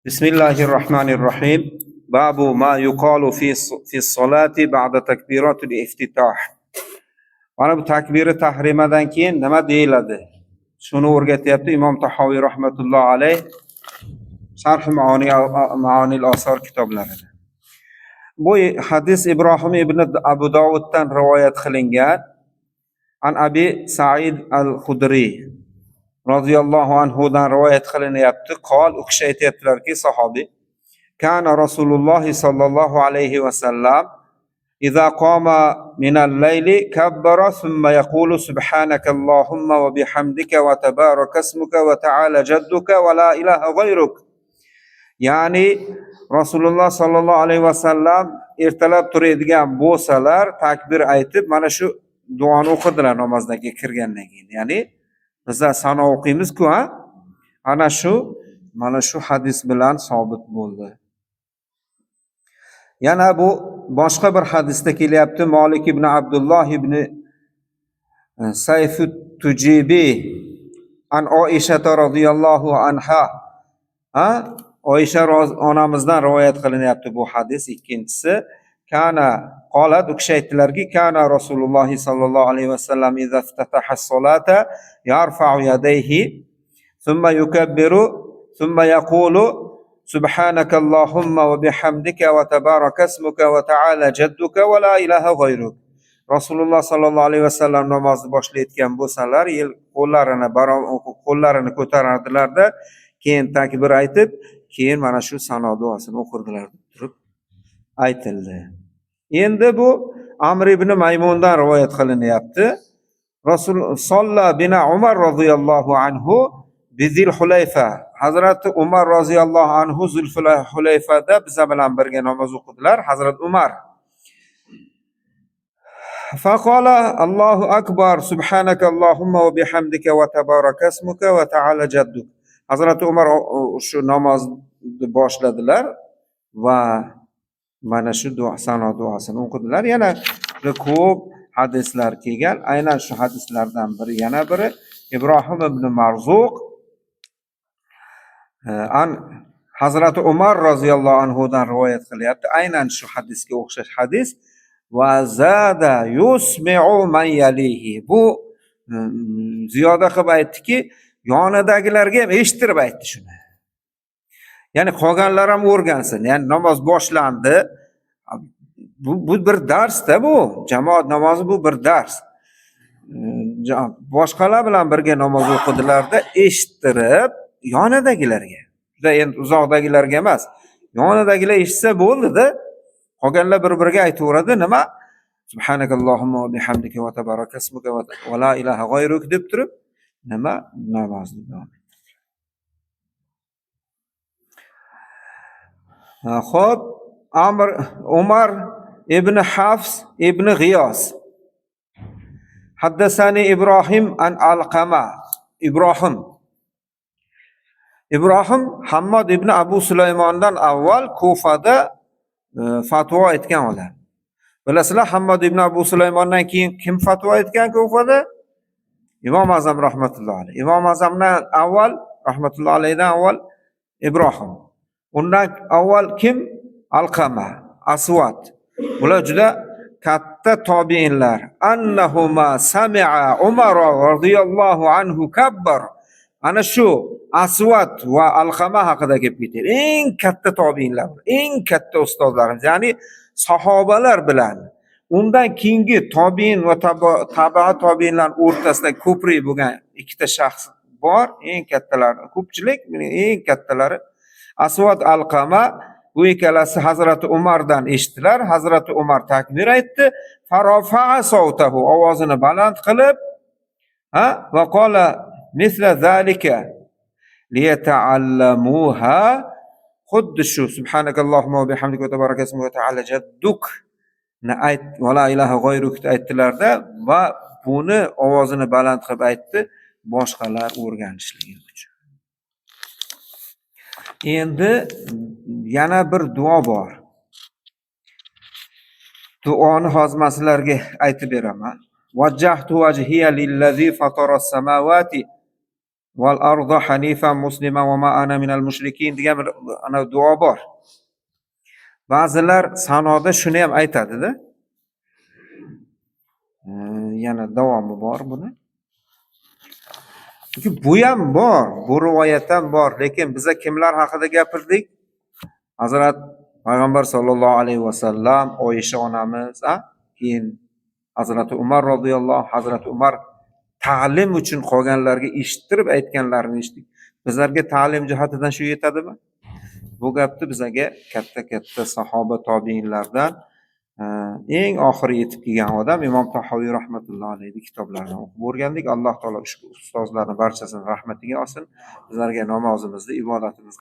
بسم الله الرحمن الرحيم. باب ما يقال في الصلاة بعد تكبيرات الافتتاح. Mana bu takbiri tahrimadan keyin nima deyiladi? Shuni o'rgatyapti Imom Tahoviy rahmatulloh alayh Sharh Maoni al-Asar kitoblarida. Bu hadis Ibrohim ibn Abu Dovuddan rivoyat qilingan. An Abi Sa'id al-Khudri radhiyallohu anhu dan rivoyat qilinyapti. Qol u kishi aytayaptilarki, sahobiy كان رسول الله صلى الله عليه وسلم إذا قام من الليل كبر ثم يقول سبحانك اللهم وبحمدك وتبارك اسمك وتعالى جدك ولا إله غيرك. يعني رسول الله صلى الله عليه وسلم ertalab turadigan bo'lsalar takbir aytib mana shu duoni o'qidilar namozdan kirgandan keyin. Ya'ni bizlar sano o'qiymiz-ku, ana shu mana shu hadis bilan sobit bo'ldi. Yana bu boshqa bir hadisda kelyapti. Malik ibn Abdullah ibn Sayfut Tujibi an Oisha radhiyallohu anha. Oisha onamizdan rivoyat qilinyapti bu hadis. Ikkinchisi kana qolat, u kishi aytdilarki, kana Rasululloh sallallohu alayhi vasallam idza iftataha as-solata yarfa'u yadayhi thumma yukabbiru thumma yaqulu سبحانك اللهم وبحمدك وتبارك اسمك وتعالى جدك ولا إله غيرك. Rasululloh sallallohu alayhi vasallam namozni boshlayotgan bo'lsalar, qo'llarini ko'tarardilarda, keyin takbir aytib, keyin mana shu sano duosini o'qirdilar deb turib aytildi. Endi bu Amr ibn Maymundan rivoyat qilinyapti. Rasul solla bina Umar radhiyallohu anhu Bizil Hulayfa. Hazrat Umar roziyallohu anhu Zulhulayfada biza bilan birga namoz o'qidilar. Hazrat Umar faqala Allohu akbar subhanaka Allohumma va bihamdika va tabaraka ismuka va ta'ala jadduk. Hazrat Umar shu namozni boshladilar va mana shu sano duosini o'qidilar. Yana ko'p hadislar kelgan. Aynan shu hadislardan biri, yana biri Ibrohim ibn Marzuq an Hazrat Umar roziyallohu anhu dan rivoyat qilyapti. Aynan shu hadisga o'xshash hadis. Va zada yusmi'u man yalihi. Bu ziyoda qilib aytdiki, yonidagilarga ham eshittirib aytdi shuni. Ya'ni qolganlar ham o'rgansin. Ya'ni namoz boshlandi. Bu bir darsda bu. Jamoat namozi bu bir dars. Boshqalar bilan birga namoz o'qidilarda eshittirib yonidagilarga, juda endi uzoqdagilarga emas, yonidagilar eshitsa bo'ldi-da, qolganlar bir-biriga aytaveradi. Nima? Subhanakallohumma va bihamdika va tabaraka ismuka va la ilaha g'ayruk deb turib, nima? Namozni davom ettiradi. Xo'p, Umar ibn Hafs ibn G'iyos haddasani Ibrohim an Alqama. Ibrohim Hammad ibn Abu Sulaymondan avval Kufada fatvo aytgan odam. Bilasizlar, Hammad ibn Abu Sulaymondan keyin kim fatvo aytgan Kufada? Imom Azam rahmatullohi alayhi. Imom Azamdan avval rahmatullohi alayhidan avval Ibrohim. Undan avval kim? Alqama, Aswad. Bular juda katta tobiinlar. Annahuma sami'a Umar radhiyallohu anhu kabbar. Ana shu Aswad va Alqama haqida kelib ketdi. Eng katta tobiinlar, eng katta ustozlarimiz, ya'ni sahobalar bilan undan keyingi tobiin va tabi'at tobiinlar o'rtasida ko'prik bo'lgan ikkita shaxs bor. Eng kattalari, ko'pchilik eng kattalari Aswad, Alqama. Bu ikkalasi Hazrat Umardan eshitdilar. Hazrat Umar takbir aytdi. Farofa'a savtahu, ovozini baland qilib, va qala مثل ذلك ليتعلموها. xuddi shu subhanakallohumma va bihamdika va tabaraka ismuka va ta'ala jadduk ayt va la ilaha g'ayruk aytdilarda va buni ovozini baland qilib aytdi, boshqalar o'rganishligi uchun. Endi yana bir duo bor. Duoni hozir sizlarga aytib beraman. Wajjahtu wajhiya lillazi fatara as-samawati Val arda hanifan musliman va ma ana minal mushrikin degan bir ana duo bor. Ba'zilar sanoda shuni ham aytadi-da. Yana davomi bor buni. Chunki bu ham bor, bu rivoyat ham bor, lekin biza kimlar haqida gapirdik? Hazrat Payg'ambar sollallohu alayhi vasallam, Oysha onamiz, keyin Hazrati Umar roziyallohu, Hazrati Umar ta'lim uchun qolganlarga eshittirib aytganlarini eshitdik. Bizlarga ta'lim jihatidan shu yetadimi? Bu gapni bizaga katta sahoba tobiinlardan eng oxiri yetib kelgan odam Imom Tahoviy rahmatullohi alayhi kitoblaridan o'qib o'rgandik. Alloh taolo ushbu ustozlarning barchasini rahmatiga olsin. Bizlarga namozimizni, ibodatimizni